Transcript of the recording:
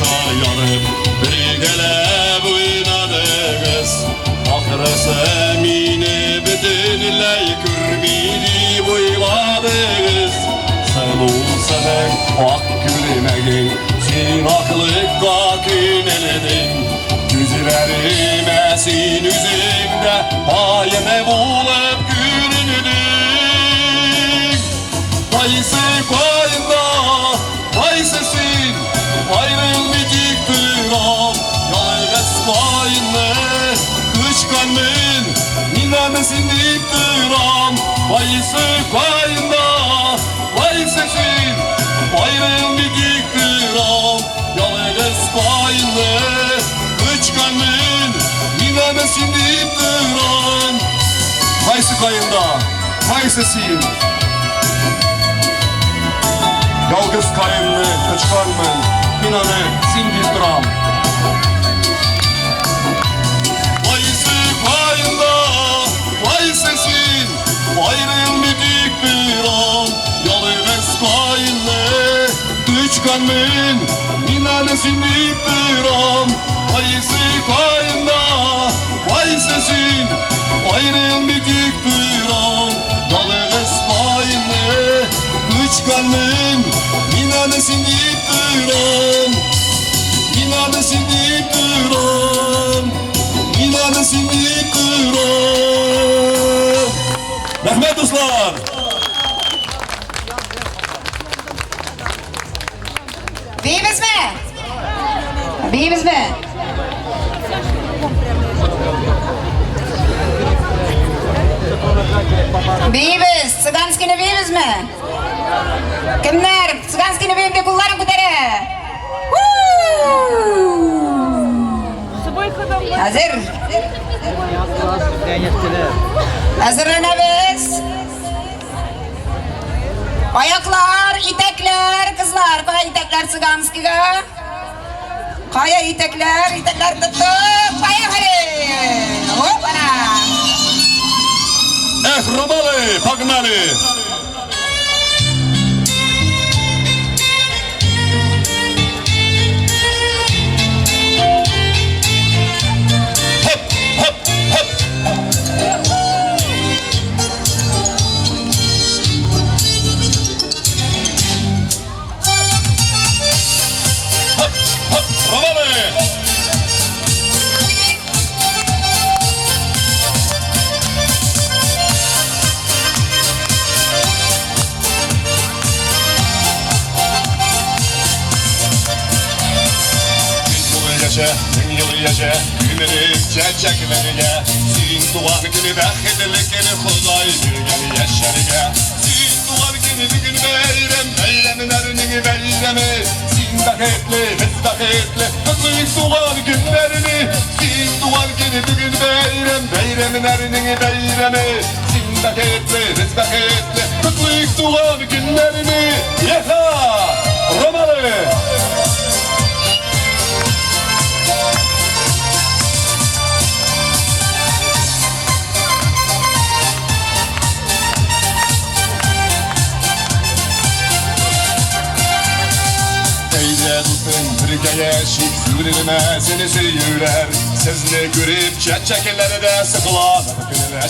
yarım bir gelip oynadığız. Ahırısı mini bütünley kürmidi oyladığız. Sen olsaydın ak gülmegin, sinaklıkka küneledin. Yüzlerime sin üzümde payeme bulup gününüdün. Vaysı koyunda, vaysı sin, ayrılmayacak duram. Yalnız koyunda, kışkanın, ninemesin deyip duram. Vaysı koyunda, vaysı sin, ayrılmayacak duram. Yalnız koyunda, kışkanın, ninemesin deyip duram. Vaysı koyunda, vaysı sin. Yalgız kayınlı, kıçkanmın, inanı sindir duram. Vaysı kayında, vay sesin, ayrılmadık bir an. Yalgız kayınlı, kıçkanmın, inanı sindir duram. Vaysı kayında, vay sesin, ayrılmadık bir an. Yalgız kayınlı, kıçkanmın, inanesin deyip duram. İnanesin deyip duram. İnanesin deyip duram. Rahmet dostlar. Beyimiz mi? Beyimiz mi? Beyimiz, Sıganski beyimiz mi? Kimler? Sıganski beyimde kullarım kudere. Hazır. Hazırlanabiliriz. Ayaklar, itekler, kızlar. Kaya itekler Sıganski'ga. Kaya itekler tuttuk. Kaya hadi. Hoppana. Romalı, Pagmali. Bin yıl yaşa, gülmeniz çiçeklerine. Sin doğan günü bekledirlikleri Kuzay bir gün yaşarıga. Sin doğan günü bir gün beyrem, beyremin erinin beyremi. Sin daketli, biz daketli, kızıyık doğan günlerini. Sin doğan günü bir gün beyrem, beyremin erinin beyremi. Sin daketli, biz daketli, kızıyık doğan günlerini. Yeha, Romalı. Yaşık sürülme seni söyler. Sizni görüp çeçeklerde sıkılan. Gününe